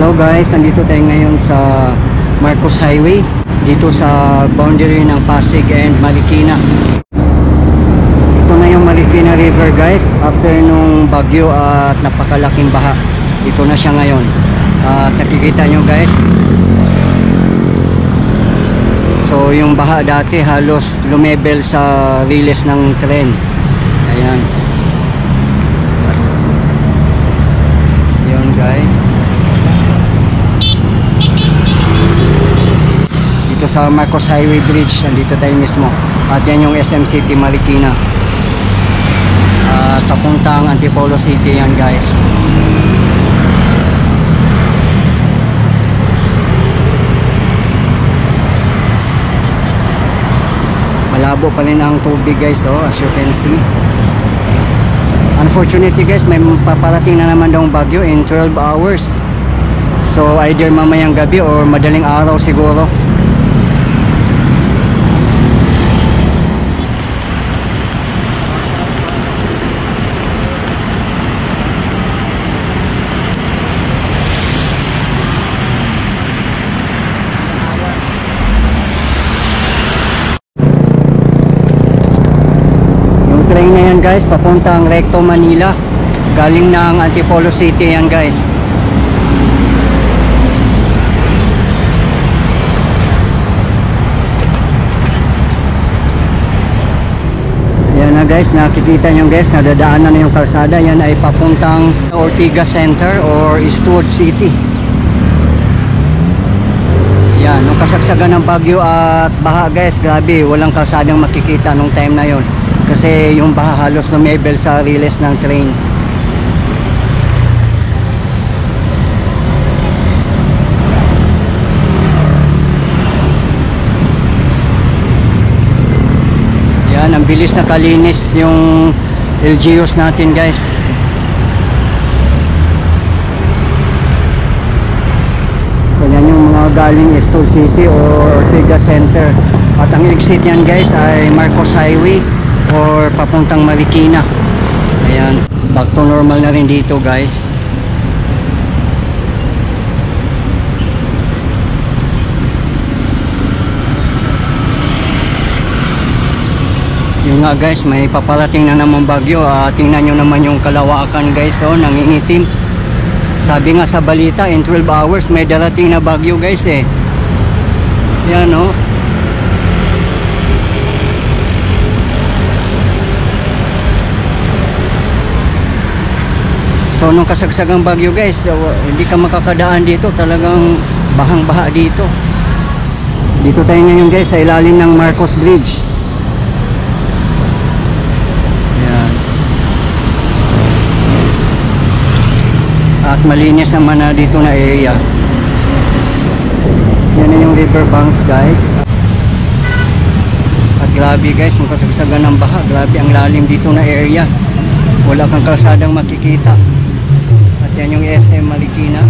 Hello guys, nandito tayo ngayon sa Marcos Highway dito sa boundary ng Pasig and Marikina. Ito na yung Marikina River guys, after nung bagyo at napakalaking baha. Ito na siya ngayon. Nakikita nyo guys, so yung baha dati halos lumebel sa riles ng tren. Ayan, yun guys, dito sa Marcos Highway Bridge, nandito tayo mismo. At yan yung SM City Marikina, papuntang Antipolo City yan guys. Malabo pa rin ang tubig guys, as you can see. Unfortunately guys, may paparating na naman daw bagyo in 12 hours. So either mamayang gabi or madaling araw siguro. Train na yan guys, papuntang Recto Manila, galing ng Antipolo City yan guys. Yan na guys, nakikita nyo guys, nadadaanan na yung kalsada. Yan ay papuntang Ortigas Center or Eastwood City. Yan, nung kasagsagan ng bagyo at baha guys, grabe, walang kalsadang makikita nung time na yon. Kasi yung baha halos lumebel sa riles ng train. Yan, ang bilis na kalinis yung LGUs natin guys. So yan yung mga galing Eastwood City or Ortigas Center. At ang exit yan guys ay Marcos Highway or papuntang Marikina. Ayan, back to normal na rin dito guys. Yun nga guys, may paparating na naman bagyo. Tingnan nyo naman yung kalawakan guys, nangingitim. Sabi nga sa balita, in 12 hours may darating na bagyo guys eh. Yan So nung kasagsagang bagyo guys, hindi ka makakadaan dito, talagang bahang-baha dito. Dito tayo ngayon guys sa ilalim ng Marcos Bridge. Ayan. At malinis naman na dito na area. Yan na yung river banks guys. At grabe guys, nung kasagsagan ng baha, grabe ang lalim dito na area. Wala kang kalsadang makikita. Yan yung SM Marikina.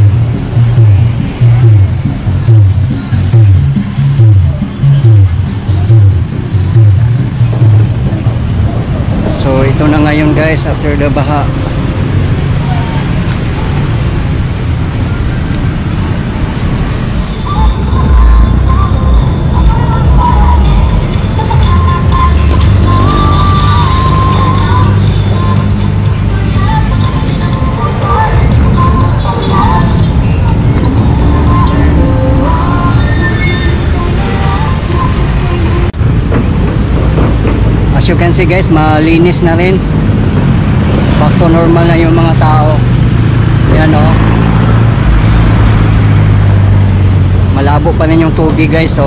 So ito na ngayon guys after the baha. As you can see guys, malinis na rin. Back to normal na yung mga tao. Yan malabo pa rin yung tubig guys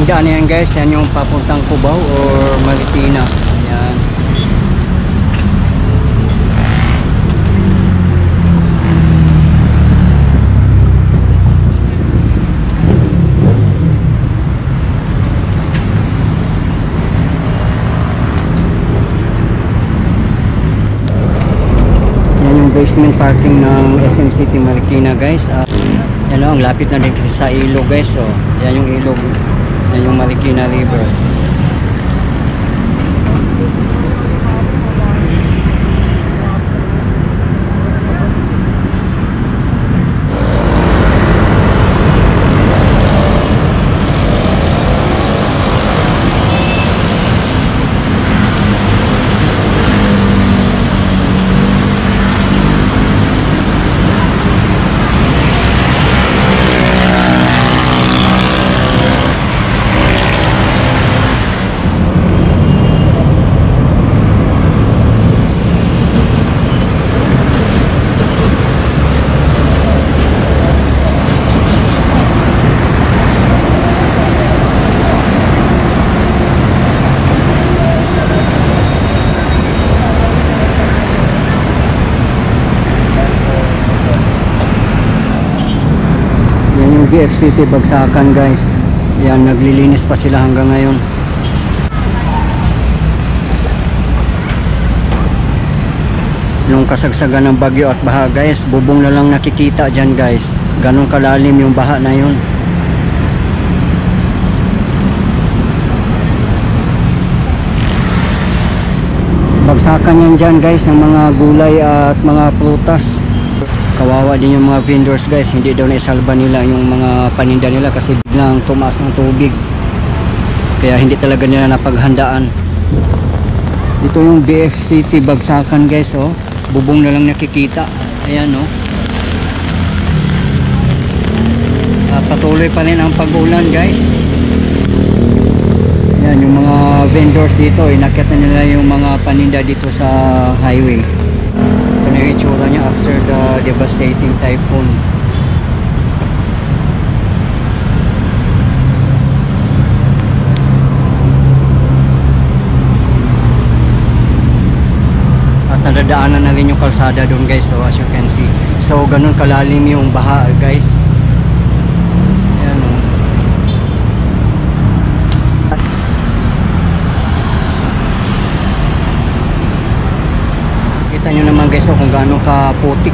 daan na yan guys, yan yung papuntang Cubao or Marikina. Yan. basement parking ng SM City Marikina guys. Yan o, ang lapit na din kasi sa ilog guys. So, yan yung ilog, yan yung Marikina River. BFCT Bagsakan guys. Yan, naglilinis pa sila hanggang ngayon. Nung kasagsagan ng bagyo at baha guys, bubong na lang nakikita dyan guys. Ganun kalalim yung baha na yun. Bagsakan yan dyan guys ng mga gulay at mga prutas. Kawawa din yung mga vendors guys, hindi daw naisalba nila yung mga paninda nila kasi biglang tumaas ng tubig, kaya hindi talaga nila napaghandaan. Ito yung BFCT Bagsakan guys, oh, bubong na lang nakikita. Ayan oh. Patuloy pa rin ang pag-ulan guys. Ayan yung mga vendors dito, inakit na nila yung mga paninda dito sa highway. Ito na yung itsura niya after the devastating typhoon. At nadadaanan na rin yung kalsada doon guys, so as you can see. So ganun kalalim yung baha guys. Ayan o. Kita nyo naman guys, kung gaano ka putik